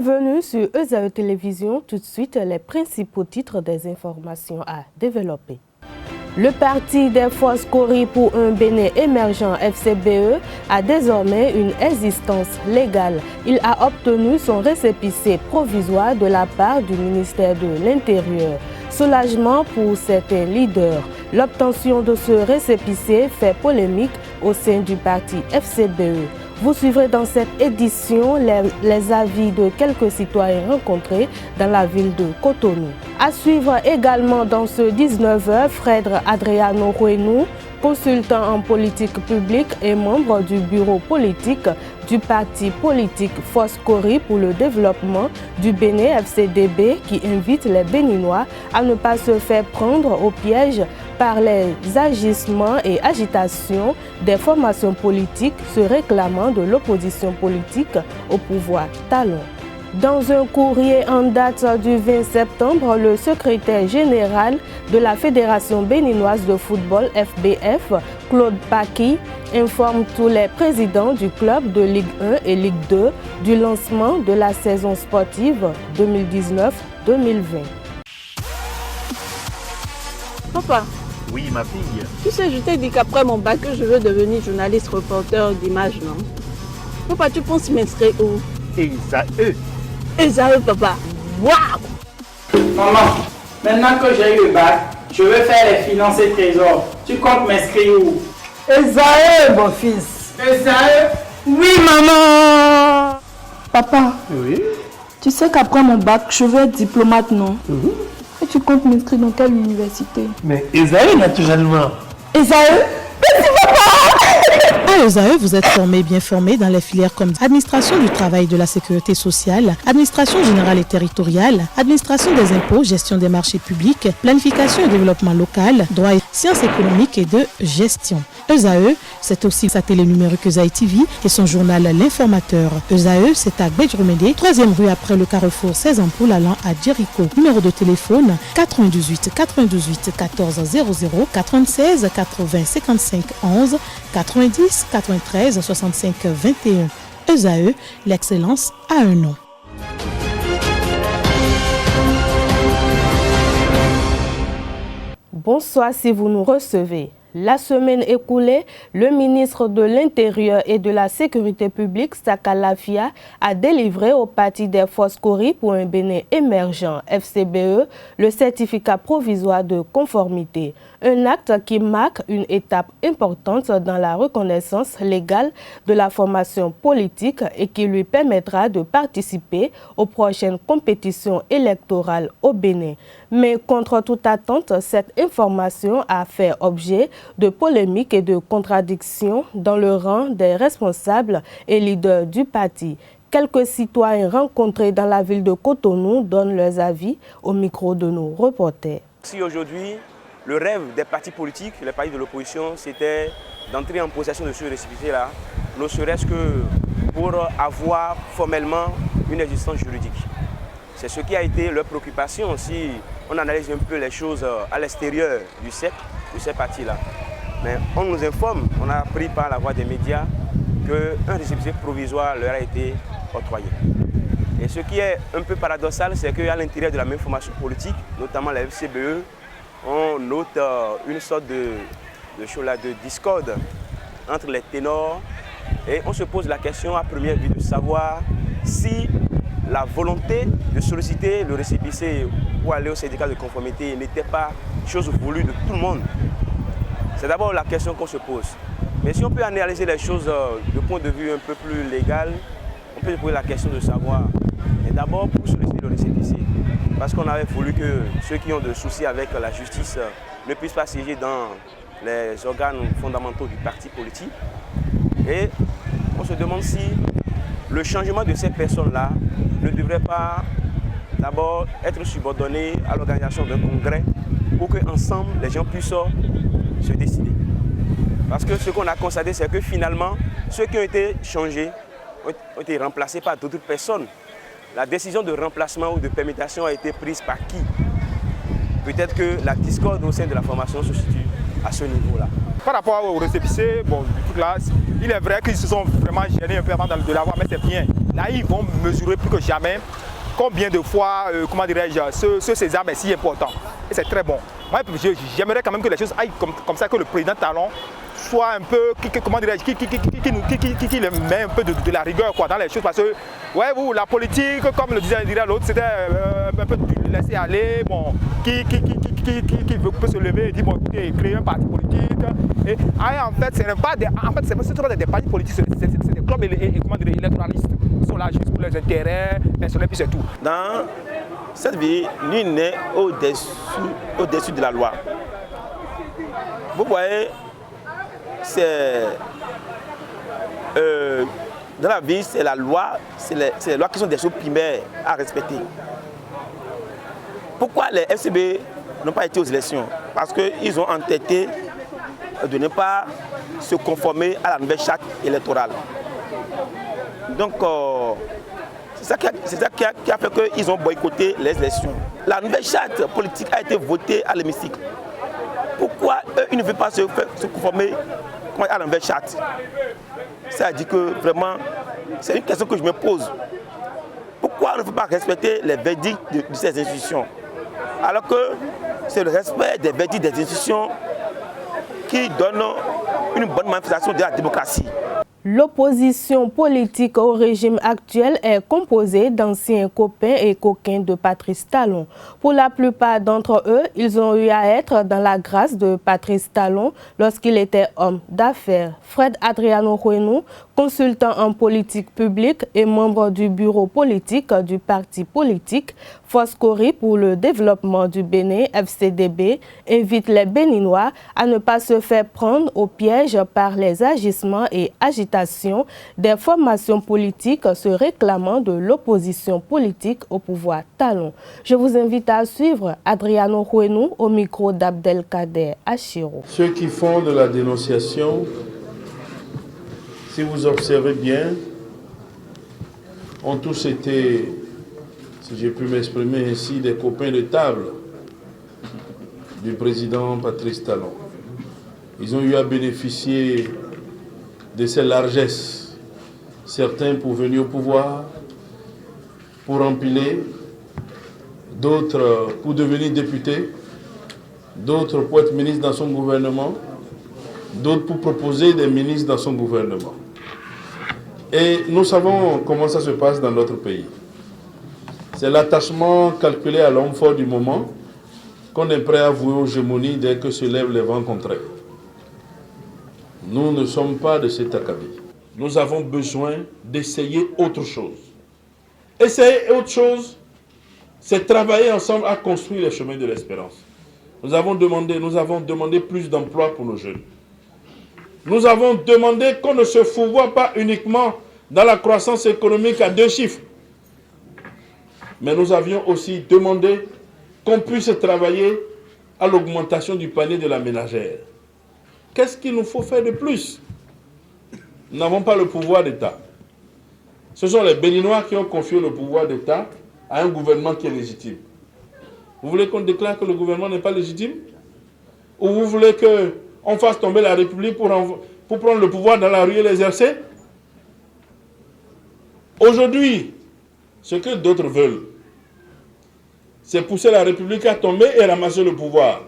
Bienvenue sur ESAE Télévision. Tout de suite, les principaux titres des informations à développer. Le parti des forces Kori pour un Bénin émergent FCBE a désormais une existence légale. Il a obtenu son récépissé provisoire de la part du ministère de l'Intérieur. Soulagement pour certains leaders. L'obtention de ce récépissé fait polémique au sein du parti FCBE. Vous suivrez dans cette édition les avis de quelques citoyens rencontrés dans la ville de Cotonou. À suivre également dans ce 19h, Fred Adriano Ruenou, consultant en politique publique et membre du bureau politique du parti politique Force Kori pour le développement du Bénin FCDB, qui invite les Béninois à ne pas se faire prendre au piège par les agissements et agitations des formations politiques se réclamant de l'opposition politique au pouvoir talon. Dans un courrier en date du 20 septembre, le secrétaire général de la Fédération béninoise de football FBF, Claude Paki, informe tous les présidents du club de Ligue 1 et Ligue 2 du lancement de la saison sportive 2019-2020. Papa. Oui, ma fille. Tu sais, je t'ai dit qu'après mon bac, je veux devenir journaliste reporter d'image, non? Papa, tu penses m'inscrire où? ESAE. ESAE, papa. Waouh! Maman, maintenant que j'ai eu le bac, je veux faire les finances et trésors. Tu comptes m'inscrire où? ESAE, mon fils. ESAE? Oui, maman. Papa. Oui. Tu sais qu'après mon bac, je veux être diplomate, non? Et tu comptes m'inscrire dans quelle université? Mais ESAE, naturellement. ESAE? Merci, papa. À ESAE, vous êtes bien formé dans les filières comme administration du travail et de la sécurité sociale, administration générale et territoriale, administration des impôts, gestion des marchés publics, planification et développement local, droit et sciences économiques et de gestion. ESAE, c'est aussi sa télé numérique ESAE TV et son journal L'Informateur. ESAE, c'est à Bedjromede, 3e rue après le carrefour 16 ampoules allant à Jericho. Numéro de téléphone 98 98 14 00 96 80 55 11 90 93 65 21. ESAE, l'excellence a un nom. Bonsoir si vous nous recevez. La semaine écoulée, le ministre de l'Intérieur et de la Sécurité publique, Saka Lafia, a délivré au parti des forces Kori pour un Bénin émergent, FCBE, le certificat provisoire de conformité. Un acte qui marque une étape importante dans la reconnaissance légale de la formation politique et qui lui permettra de participer aux prochaines compétitions électorales au Bénin. Mais contre toute attente, cette information a fait objet de polémiques et de contradictions dans le rang des responsables et leaders du parti. Quelques citoyens rencontrés dans la ville de Cotonou donnent leurs avis au micro de nos reporters. Si aujourd'hui, le rêve des partis politiques, les partis de l'opposition, c'était d'entrer en possession de ce récépissé-là, ne serait-ce que pour avoir formellement une existence juridique. C'est ce qui a été leur préoccupation si on analyse un peu les choses à l'extérieur du CEP, de ces partis-là. Mais on nous informe, on a appris par la voie des médias qu'un récépissé provisoire leur a été octroyé. Et ce qui est un peu paradoxal, c'est qu'à l'intérieur de la même formation politique, notamment la FCBE, on note une sorte de discorde entre les ténors et on se pose la question à première vue de savoir si la volonté de solliciter le récépissé pour aller au syndicat de conformité n'était pas chose voulue de tout le monde. C'est d'abord la question qu'on se pose. Mais si on peut analyser les choses de point de vue un peu plus légal, on peut se poser la question de savoir. Et d'abord pour solliciter le récépissé, parce qu'on avait voulu que ceux qui ont des soucis avec la justice ne puissent pas siéger dans les organes fondamentaux du parti politique. Et on se demande si le changement de ces personnes-là ne devrait pas d'abord être subordonné à l'organisation d'un congrès pour qu'ensemble les gens puissent se décider. Parce que ce qu'on a constaté, c'est que finalement, ceux qui ont été changés ont été remplacés par d'autres personnes. La décision de remplacement ou de permutation a été prise par qui? Peut-être que la discorde au sein de la formation se situe à ce niveau-là. Par rapport au récépissé, bon, là, il est vrai qu'ils se sont vraiment gênés un peu avant de l'avoir, mais c'est bien. Là, ils vont mesurer plus que jamais combien de fois, comment dirais-je, ce sésame est si important. Et c'est très bon. Moi, j'aimerais quand même que les choses aillent comme ça, que le président Talon soit un peu, comment dirais-je, qui met un peu de la rigueur quoi, dans les choses. Parce que, ouais, vous, la politique, comme le disait l'autre, c'était un peu de laisser aller, bon, qui peut se lever et dire, bon, écoutez, créer un parti politique. Et en fait, ce n'est pas des partis politiques, c'est des clubs électoralistes. Ils sont là juste pour leurs intérêts personnels, puis c'est tout. Dans cette vie, nul n'est au-dessus de la loi. Vous voyez, dans la vie, c'est la loi, c'est les lois qui sont des choses primaires à respecter. Pourquoi les FCB n'ont pas été aux élections? Parce qu'ils ont entêté de ne pas se conformer à la nouvelle charte électorale. Donc, c'est ça qui a fait qu'ils ont boycotté les élections. La nouvelle charte politique a été votée à l'hémicycle. Pourquoi eux, ils ne veulent pas se conformer à la nouvelle charte? Ça dit que vraiment, c'est une question que je me pose. Pourquoi on ne veut pas respecter les verdicts de ces institutions? Alors que c'est le respect des verdicts des institutions qui donne une bonne manifestation de la démocratie. L'opposition politique au régime actuel est composée d'anciens copains et coquins de Patrice Talon. Pour la plupart d'entre eux, ils ont eu à être dans la grâce de Patrice Talon lorsqu'il était homme d'affaires. Fred Adriano Huenou, consultant en politique publique et membre du bureau politique du parti politique Foscori pour le développement du Bénin, FCDB, invite les Béninois à ne pas se faire prendre au piège par les agissements et agitations des formations politiques se réclamant de l'opposition politique au pouvoir Talon. Je vous invite à suivre Adriano Huenou au micro d'Abdelkader Achiro. Ceux qui font de la dénonciation, si vous observez bien, ont tous été, si j'ai pu m'exprimer ainsi, des copains de table du président Patrice Talon. Ils ont eu à bénéficier de ces largesses. Certains pour venir au pouvoir, pour empiler, d'autres pour devenir députés, d'autres pour être ministres dans son gouvernement, d'autres pour proposer des ministres dans son gouvernement. Et nous savons comment ça se passe dans notre pays. C'est l'attachement calculé à l'homme fort du moment qu'on est prêt à vouer aux gémonies dès que se lèvent les vents contraires. Nous ne sommes pas de cet acabit. Nous avons besoin d'essayer autre chose. Essayer autre chose, c'est travailler ensemble à construire les chemins de l'espérance. Nous avons demandé plus d'emplois pour nos jeunes. Nous avons demandé qu'on ne se fourvoie pas uniquement dans la croissance économique à 2 chiffres. Mais nous avions aussi demandé qu'on puisse travailler à l'augmentation du panier de la ménagère. Qu'est-ce qu'il nous faut faire de plus? Nous n'avons pas le pouvoir d'État. Ce sont les Béninois qui ont confié le pouvoir d'État à un gouvernement qui est légitime. Vous voulez qu'on déclare que le gouvernement n'est pas légitime? Ou vous voulez qu'on fasse tomber la République pour prendre le pouvoir dans la rue et l'exercer? Aujourd'hui, ce que d'autres veulent, c'est pousser la République à tomber et ramasser le pouvoir.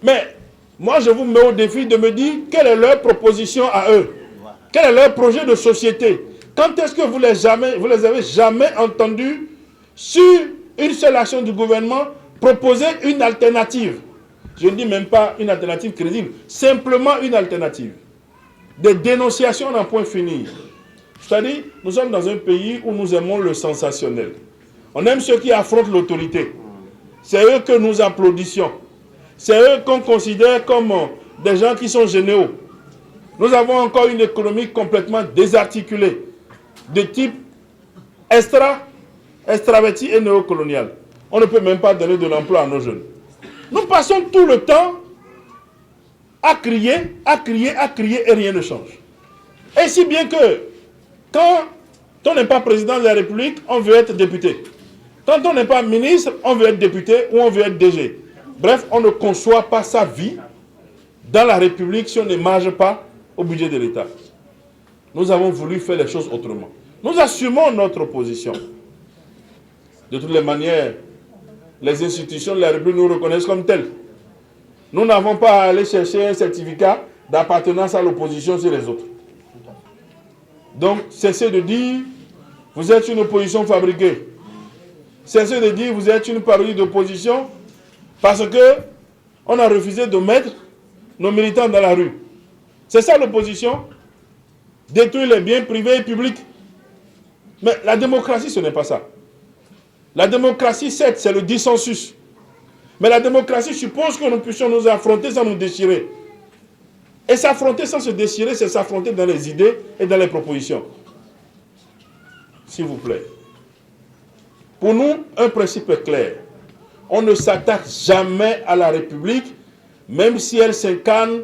Mais moi, je vous mets au défi de me dire quelle est leur proposition à eux. Quel est leur projet de société? Quand est-ce que vous les avez jamais entendus sur une seule action du gouvernement proposer une alternative? Je ne dis même pas une alternative crédible, simplement une alternative. Des dénonciations n'en point finir. C'est-à-dire, nous sommes dans un pays où nous aimons le sensationnel. On aime ceux qui affrontent l'autorité. C'est eux que nous applaudissions. C'est eux qu'on considère comme des gens qui sont généraux. Nous avons encore une économie complètement désarticulée, de type extraverti et néocolonial. On ne peut même pas donner de l'emploi à nos jeunes. Nous passons tout le temps à crier et rien ne change. Et si bien que quand on n'est pas président de la République, on veut être député. Quand on n'est pas ministre, on veut être député ou on veut être DG. Bref, on ne conçoit pas sa vie dans la République si on ne marge pas au budget de l'État. Nous avons voulu faire les choses autrement. Nous assumons notre position. De toutes les manières, les institutions de la République nous reconnaissent comme tels. Nous n'avons pas à aller chercher un certificat d'appartenance à l'opposition sur les autres. Donc, cessez de dire, vous êtes une opposition fabriquée. Cessez de dire, vous êtes une parodie d'opposition parce qu'on a refusé de mettre nos militants dans la rue. C'est ça l'opposition. Détruire les biens privés et publics. Mais la démocratie, ce n'est pas ça. La démocratie, certes, c'est le dissensus. Mais la démocratie suppose que nous puissions nous affronter sans nous déchirer. Et s'affronter sans se déchirer, c'est s'affronter dans les idées et dans les propositions. S'il vous plaît. Pour nous, un principe est clair. On ne s'attaque jamais à la République, même si elle s'incarne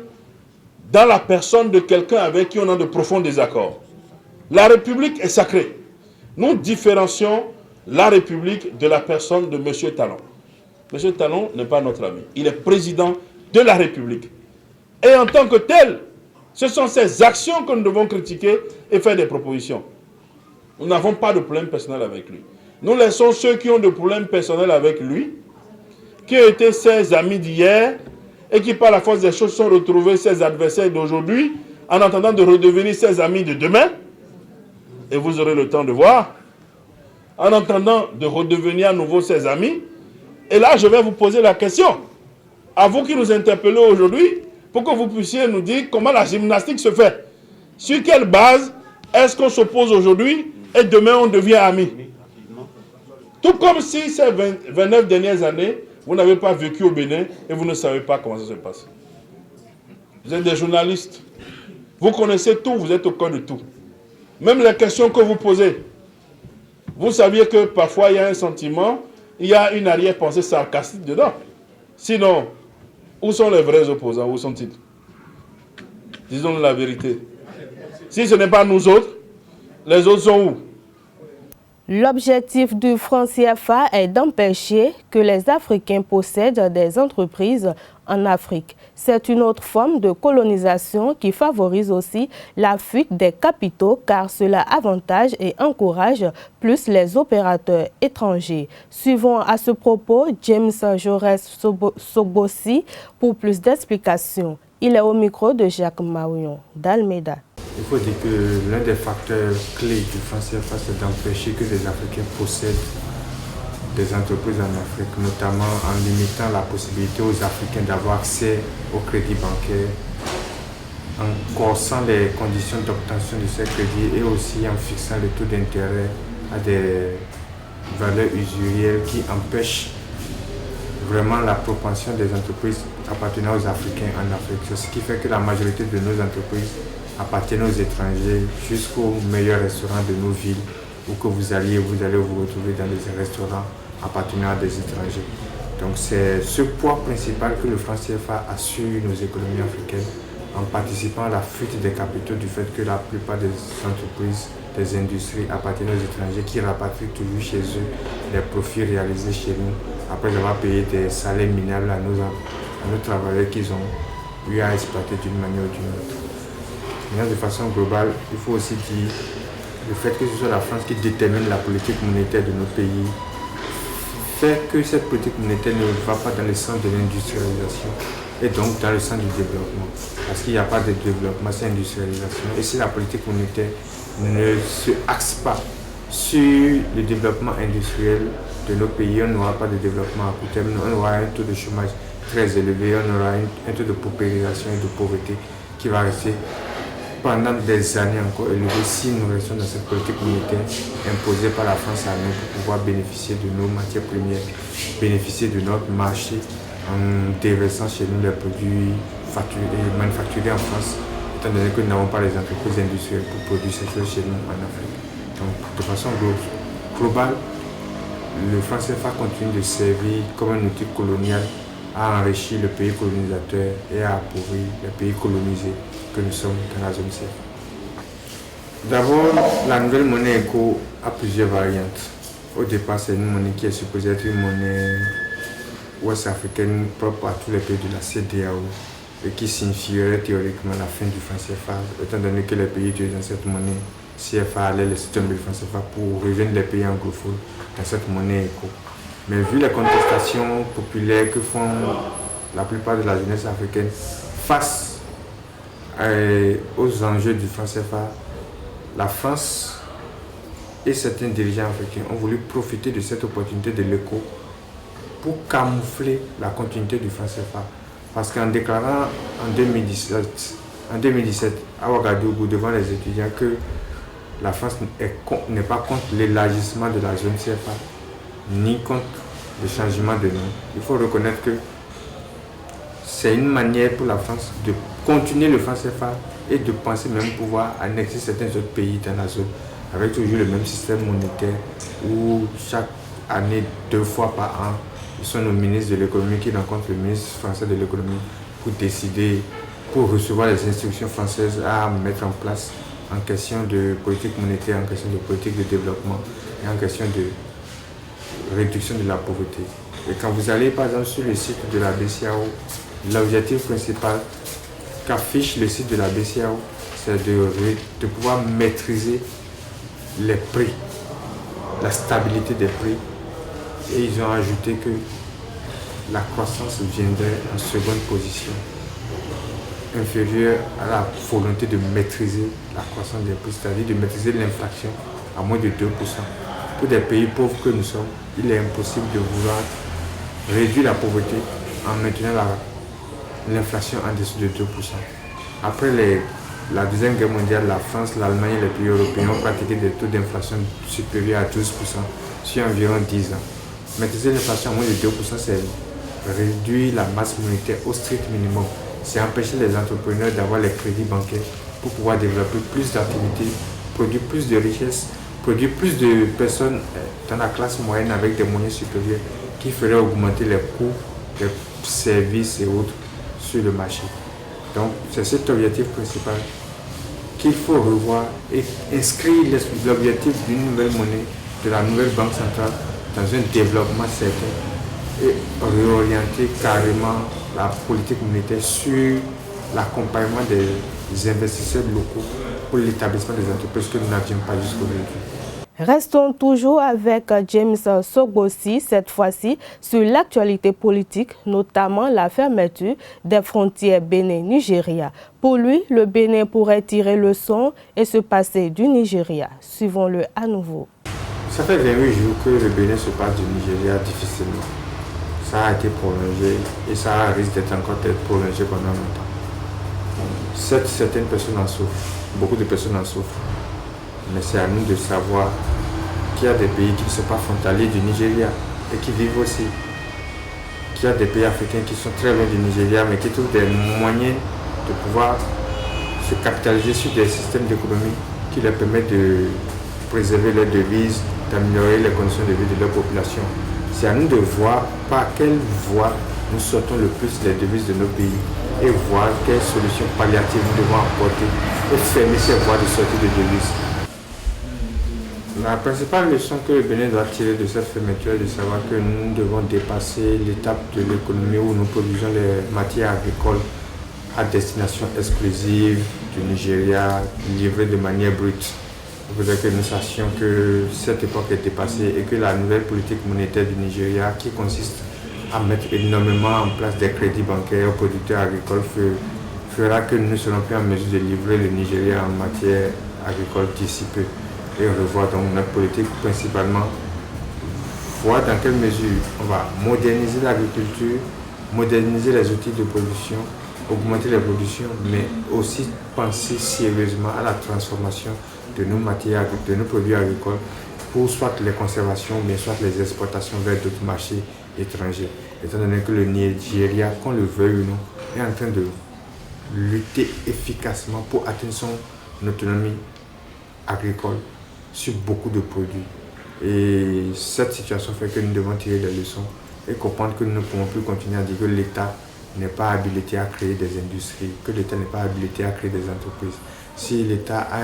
dans la personne de quelqu'un avec qui on a de profonds désaccords. La République est sacrée. Nous différencions la République de la personne de M. Talon. M. Talon n'est pas notre ami. Il est président de la République. Et en tant que tel, ce sont ses actions que nous devons critiquer et faire des propositions. Nous n'avons pas de problème personnel avec lui. Nous laissons ceux qui ont des problèmes personnels avec lui, qui ont été ses amis d'hier, et qui par la force des choses sont retrouvés ses adversaires d'aujourd'hui, en attendant de redevenir ses amis de demain. Et vous aurez le temps de voir. En attendant de redevenir à nouveau ses amis. Et là, je vais vous poser la question, à vous qui nous interpellez aujourd'hui, pour que vous puissiez nous dire comment la gymnastique se fait. Sur quelle base est-ce qu'on s'oppose aujourd'hui et demain on devient amis? Tout comme si ces 29 dernières années, vous n'avez pas vécu au Bénin et vous ne savez pas comment ça se passe. Vous êtes des journalistes. Vous connaissez tout, vous êtes au cœur de tout. Même les questions que vous posez. Vous saviez que parfois il y a un sentiment, il y a une arrière-pensée sarcastique dedans. Sinon, où sont les vrais opposants? Où sont-ils? Disons la vérité. Si ce n'est pas nous autres, les autres sont où? L'objectif du franc CFA est d'empêcher que les Africains possèdent des entreprises en Afrique. C'est une autre forme de colonisation qui favorise aussi la fuite des capitaux car cela avantage et encourage plus les opérateurs étrangers. Suivons à ce propos James Jaurès Sogossi pour plus d'explications. Il est au micro de Jacques Marion d'Almeida. Il faut dire que l'un des facteurs clés du franc CFA, c'est d'empêcher que les Africains possèdent des entreprises en Afrique, notamment en limitant la possibilité aux Africains d'avoir accès au crédit bancaire, en corsant les conditions d'obtention de ces crédits et aussi en fixant le taux d'intérêt à des valeurs usurières qui empêchent vraiment la propension des entreprises appartenant aux Africains en Afrique. C'est ce qui fait que la majorité de nos entreprises appartiennent aux étrangers jusqu'aux meilleurs restaurants de nos villes où que vous allez vous retrouver dans des restaurants appartenant à des étrangers. Donc c'est ce poids principal que le franc CFA assure nos économies africaines en participant à la fuite des capitaux du fait que la plupart des entreprises, des industries appartiennent aux étrangers qui rapatrient toujours chez eux les profits réalisés chez nous après avoir payé des salaires minables à nos travailleurs qu'ils ont eu à exploiter d'une manière ou d'une autre. Mais de façon globale, il faut aussi dire le fait que ce soit la France qui détermine la politique monétaire de nos pays fait que cette politique monétaire ne va pas dans le sens de l'industrialisation et donc dans le sens du développement. Parce qu'il n'y a pas de développement sans industrialisation. Et si la politique monétaire ne se axe pas sur le développement industriel de nos pays, on n'aura pas de développement à court terme, on aura un taux de chômage très élevé, on aura un taux de paupérisation et de pauvreté qui va rester pendant des années encore élevé si nous restons dans cette politique monétaire imposée par la France à nous pour pouvoir bénéficier de nos matières premières, bénéficier de notre marché en déversant chez nous les produits manufacturés en France, étant donné que nous n'avons pas les entreprises industrielles pour produire ces choses chez nous en Afrique. Donc de façon globale, le franc CFA continue de servir comme un outil colonial à enrichir le pays colonisateur et à appauvrir les pays colonisés que nous sommes dans la zone CFA. D'abord, la nouvelle monnaie ECO a plusieurs variantes. Au départ, c'est une monnaie qui est supposée être une monnaie ouest-africaine propre à tous les pays de la CEDEAO et qui signifierait théoriquement la fin du franc CFA, étant donné que les pays utilisant cette monnaie CFA allait laisser tomber le franc CFA pour rejoindre les pays anglophones dans cette monnaie éco. Mais vu les contestations populaires que font la plupart de la jeunesse africaine face aux enjeux du franc CFA, la France et certains dirigeants africains ont voulu profiter de cette opportunité de l'éco pour camoufler la continuité du franc CFA. Parce qu'en déclarant en 2017 à Ouagadougou devant les étudiants que la France n'est pas contre l'élargissement de la zone CFA, ni contre le changement de nom. Il faut reconnaître que c'est une manière pour la France de continuer le franc CFA et de penser même pouvoir annexer certains autres pays dans la zone, avec toujours le même système monétaire où chaque année, 2 fois par an, ce sont nos ministres de l'économie qui rencontrent le ministre français de l'économie pour décider, pour recevoir les instructions françaises à mettre en place en question de politique monétaire, en question de politique de développement et en question de réduction de la pauvreté. Et quand vous allez par exemple sur le site de la BCEAO, l'objectif principal qu'affiche le site de la BCEAO, c'est de pouvoir maîtriser les prix, la stabilité des prix. Et ils ont ajouté que la croissance viendrait en seconde position, inférieure à la volonté de maîtriser la croissance des prix, c'est-à-dire de maîtriser l'inflation à moins de 2%. Pour des pays pauvres que nous sommes, il est impossible de vouloir réduire la pauvreté en maintenant l'inflation en dessous de 2%. Après la Deuxième Guerre mondiale, la France, l'Allemagne et les pays européens ont pratiqué des taux d'inflation supérieurs à 12% sur environ 10 ans. Maîtriser l'inflation à moins de 2%, c'est réduire la masse monétaire au strict minimum. C'est empêcher les entrepreneurs d'avoir les crédits bancaires pour pouvoir développer plus d'activités, produire plus de richesses, produire plus de personnes dans la classe moyenne avec des moyens supérieurs qui feraient augmenter les coûts des services et autres sur le marché. Donc c'est cet objectif principal qu'il faut revoir et inscrire l'objectif d'une nouvelle monnaie, de la nouvelle banque centrale dans un développement certain et réorienter carrément la politique monétaire sur l'accompagnement des investisseurs locaux pour l'établissement des entreprises que nous n'avions pas jusqu'aujourd'hui. Restons toujours avec James Sogossi, cette fois-ci sur l'actualité politique, notamment la fermeture des frontières Bénin-Nigeria. Pour lui, le Bénin pourrait tirer leçon et se passer du Nigeria. Suivons-le à nouveau. Ça fait 28 jours que le Bénin se passe du Nigeria difficilement. Ça a été prolongé et ça risque d'être encore prolongé pendant longtemps. Certaines personnes en souffrent, beaucoup de personnes en souffrent. Mais c'est à nous de savoir qu'il y a des pays qui ne sont pas frontaliers du Nigeria et qui vivent aussi. Qu'il y a des pays africains qui sont très loin du Nigeria mais qui trouvent des moyens de pouvoir se capitaliser sur des systèmes d'économie qui leur permettent de préserver leurs devises, d'améliorer les conditions de vie de leur population. C'est à nous de voir par quelle voie nous sortons le plus les devises de nos pays et voir quelles solutions palliatives nous devons apporter et fermer ces voies de sortie de devises. La principale leçon que le Bénin doit tirer de cette fermeture est de savoir que nous devons dépasser l'étape de l'économie où nous produisons les matières agricoles à destination exclusive du Nigeria, livrées de manière brute. Il faudrait que nous sachions que cette époque est dépassée et que la nouvelle politique monétaire du Nigeria, qui consiste à mettre énormément en place des crédits bancaires aux producteurs agricoles, fera que nous ne serons plus en mesure de livrer le Nigeria en matière agricole d'ici peu. Et revoir donc notre politique principalement, voir dans quelle mesure on va moderniser l'agriculture, moderniser les outils de production, augmenter les productions, mais aussi penser sérieusement à la transformation de nos matières, de nos produits agricoles pour soit les conservations, mais soit les exportations vers d'autres marchés étrangers. Étant donné que le Nigeria, qu'on le veuille ou non, est en train de lutter efficacement pour atteindre son autonomie agricole sur beaucoup de produits. Et cette situation fait que nous devons tirer des leçons et comprendre que nous ne pouvons plus continuer à dire que l'État n'est pas habilité à créer des industries, que l'État n'est pas habilité à créer des entreprises. Si l'État a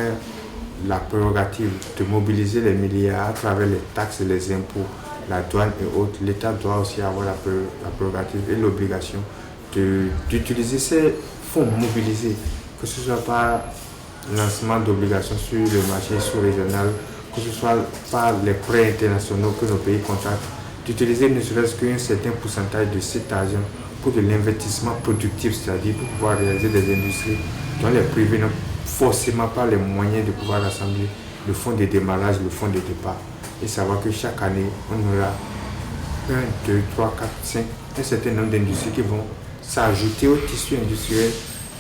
la prérogative de mobiliser les milliards à travers les taxes et les impôts, la douane et autres, l'État doit aussi avoir la prérogative et l'obligation d'utiliser ces fonds mobilisés, que ce soit par lancement d'obligations sur le marché sous-régional, que ce soit par les prêts internationaux que nos pays contractent, d'utiliser ne serait-ce qu'un certain pourcentage de cet argent pour de l'investissement productif, c'est-à-dire pour pouvoir réaliser des industries dont les privés n'ont forcément pas les moyens de pouvoir rassembler le fonds de démarrage, le fonds de départ. Et savoir que chaque année, on aura 1, 2, 3, 4, 5, un certain nombre d'industries qui vont s'ajouter au tissu industriel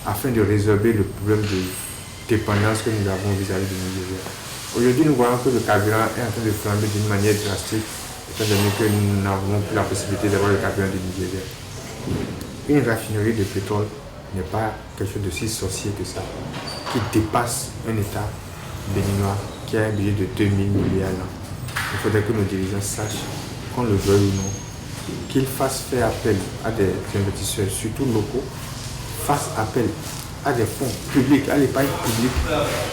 afin de résorber le problème de dépendance que nous avons vis-à-vis de nos Nigériens. Aujourd'hui, nous voyons que le carburant est en train de flamber d'une manière drastique, étant donné que nous n'avons plus la possibilité d'avoir le carburant du Nigeria. Une raffinerie de pétrole n'est pas quelque chose de si sorcier que ça, qui dépasse un État béninois qui a un budget de 2000 milliards d'euros. Il faudrait que nos dirigeants sachent, qu'on le veuille ou non, qu'ils fassent faire appel à des investisseurs, surtout locaux, fassent appel à des fonds publics, à l'épargne publique,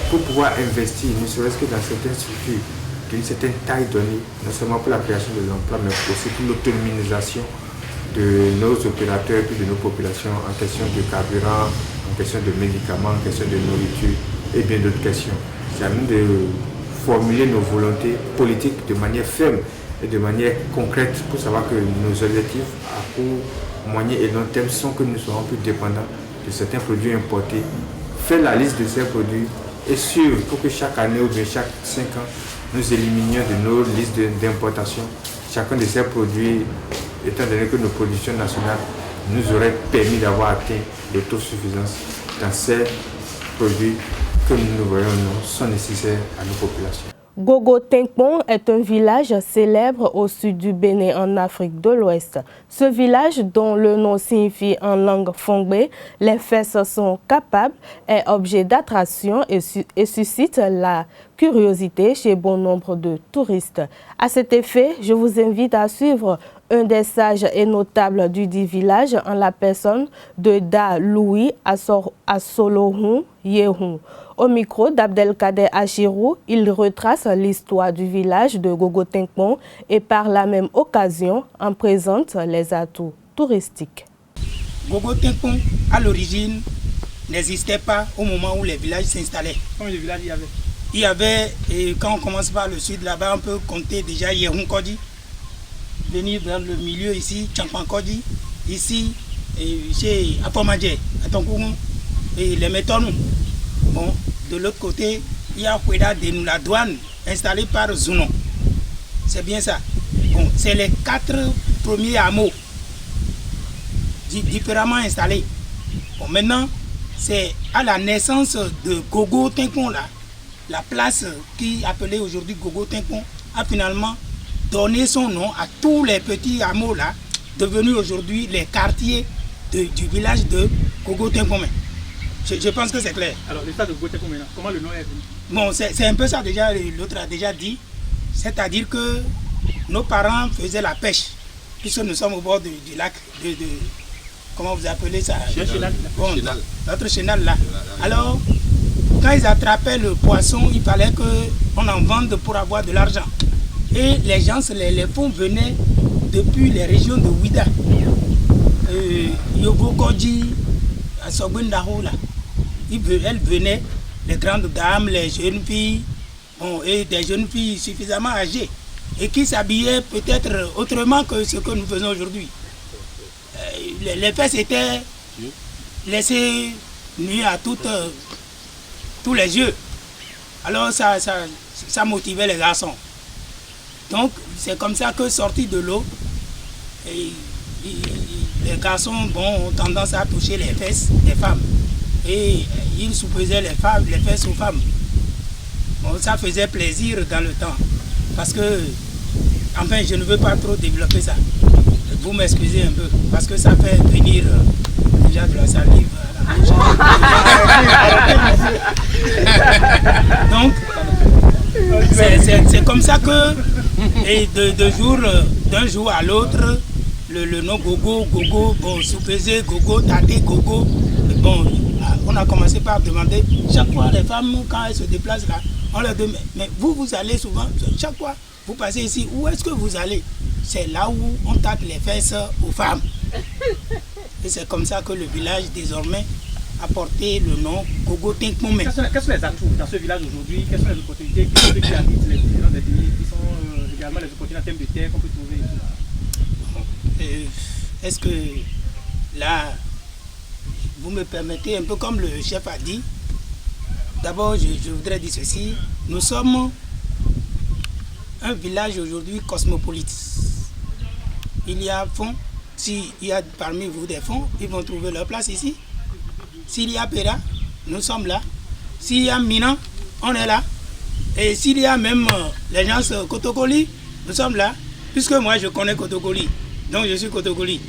pour pouvoir investir, ne serait-ce que dans certaines structures d'une certaine taille donnée, non seulement pour la création de l'emploi, mais aussi pour l'autonomisation de nos opérateurs et de nos populations en question de carburant, en question de médicaments, en question de nourriture et bien d'autres questions. C'est à nous de formuler nos volontés politiques de manière ferme et de manière concrète pour savoir que nos objectifs à court, moyen et long terme sont que nous serons plus dépendants de certains produits importés. Faire la liste de ces produits et suivre pour que chaque année ou bien chaque 5 ans, nous éliminions de nos listes d'importation chacun de ces produits, étant donné que nos productions nationales nous auraient permis d'avoir atteint l'autosuffisance dans ces produits que nous voyons sont nécessaires à nos populations. Gogo Tinkpong est un village célèbre au sud du Bénin en Afrique de l'Ouest. Ce village, dont le nom signifie en langue fongbe, les fesses sont capables, est objet d'attraction et suscite la curiosité chez bon nombre de touristes. À cet effet, je vous invite à suivre un des sages et notables du dit village en la personne de Da Louis Assolohun Yehun. Au micro d'Abdelkader Achirou, il retrace l'histoire du village de Gogo Tinkpong et par la même occasion en présente les atouts touristiques. Gogo Tinkpong, à l'origine, n'existait pas au moment où les villages s'installaient. Combien de villages il y avait? Il y avait, et quand on commence par le sud là-bas, on peut compter déjà Yehun Kodi, venir dans le milieu ici, Champan Kodi, ici, et chez Apomadje, à Tonkoumou, et les Métonou. Bon, de l'autre côté, il y a Kweda de la douane installée par Zounon. C'est bien ça. Bon, c'est les 4 premiers hameaux différemment installés. Bon, maintenant, c'est à la naissance de Gogo Tinkpong là, la place qui est appelée aujourd'hui Gogo Tinkpong a finalement donné son nom à tous les petits hameaux là, devenus aujourd'hui les quartiers du village de Gogo Tinkpong. Je pense que c'est clair. Alors, l'état de Gogo Tinkpong maintenant, comment le nom est venu? Bon, c'est un peu ça déjà, l'autre a déjà dit. C'est-à-dire que nos parents faisaient la pêche, puisque nous sommes au bord du lac comment vous appelez ça? Bon, notre chenal là. Alors, quand ils attrapaient le poisson, il fallait qu'on en vende pour avoir de l'argent. Et les gens, les fonds venaient depuis les régions de Ouida, Yobo Kodji, Asobundaho là. Elles venaient, les grandes dames, les jeunes filles, bon, et des jeunes filles suffisamment âgées, et qui s'habillaient peut-être autrement que ce que nous faisons aujourd'hui. Les fesses étaient laissées nues à tous les yeux. Alors ça motivait les garçons. Donc c'est comme ça que, sortis de l'eau, les garçons ont tendance à toucher les fesses des femmes. Et ils soupaisaient les fesses aux femmes. Bon, ça faisait plaisir dans le temps. Parce que, enfin, je ne veux pas trop développer ça. Vous m'excusez un peu, parce que ça fait venir déjà de la salive à la bouche. Donc, c'est comme ça que, et d'un jour à l'autre, le nom Gogo, bon, soupaiser, Gogo, Tate, Gogo, bon, on a commencé par demander, chaque fois les femmes, quand elles se déplacent là, on leur demande, mais vous allez souvent, chaque fois, vous passez ici, où est-ce que vous allez? C'est là où on tâte les fesses aux femmes. Et c'est comme ça que le village désormais a porté le nom Gogo Tinkmome. Quels sont les atouts dans ce village aujourd'hui? Quelles sont les opportunités qui habitent les différents des pays, qui sont également les opportunités en termes de terre qu'on peut trouver ici? Est-ce que là, vous me permettez, un peu comme le chef a dit, d'abord je voudrais dire ceci, nous sommes un village aujourd'hui cosmopolite. Il y a fonds, s'il y a parmi vous des fonds, ils vont trouver leur place ici. S'il y a Péra, nous sommes là. S'il y a Minan, on est là. Et s'il y a même les gens Kotokoli, nous sommes là. Puisque moi je connais Kotokoli, donc je suis Kotokoli.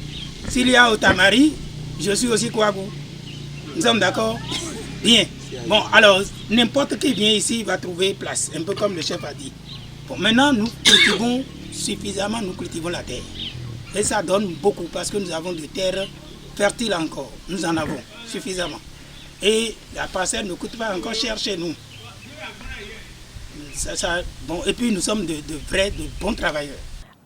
S'il y a Otamari, je suis aussi Kouagou. Nous sommes d'accord? Bien. Bon, alors, n'importe qui vient ici va trouver place, un peu comme le chef a dit. Bon, maintenant, nous cultivons suffisamment, nous cultivons la terre. Et ça donne beaucoup parce que nous avons de terres fertiles encore. Nous en avons suffisamment. Et la parcelle ne coûte pas encore cher chez nous. Bon, et puis, nous sommes de bons travailleurs.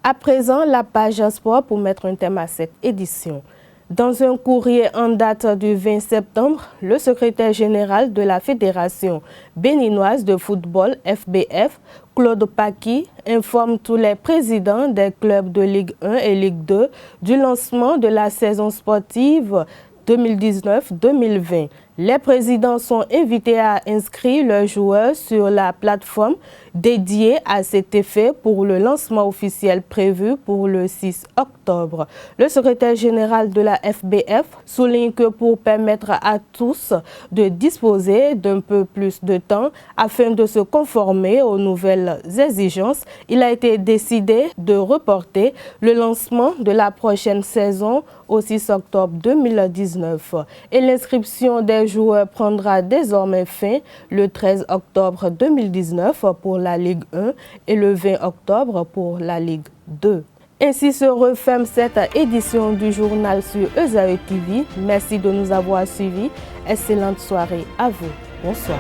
À présent, la page sport pour mettre un thème à cette édition. Dans un courrier en date du 20 septembre, le secrétaire général de la Fédération béninoise de football, FBF, Claude Paki, informe tous les présidents des clubs de Ligue 1 et Ligue 2 du lancement de la saison sportive 2019-2020. Les présidents sont invités à inscrire leurs joueurs sur la plateforme dédiée à cet effet pour le lancement officiel prévu pour le 6 octobre. Le secrétaire général de la FBF souligne que pour permettre à tous de disposer d'un peu plus de temps afin de se conformer aux nouvelles exigences, il a été décidé de reporter le lancement de la prochaine saison au 6 octobre 2019. Et l'inscription des joueurs prendra désormais fin le 13 octobre 2019 pour la Ligue 1 et le 20 octobre pour la Ligue 2. Ainsi se referme cette édition du journal sur Ezae TV. Merci de nous avoir suivis. Excellente soirée à vous. Bonsoir.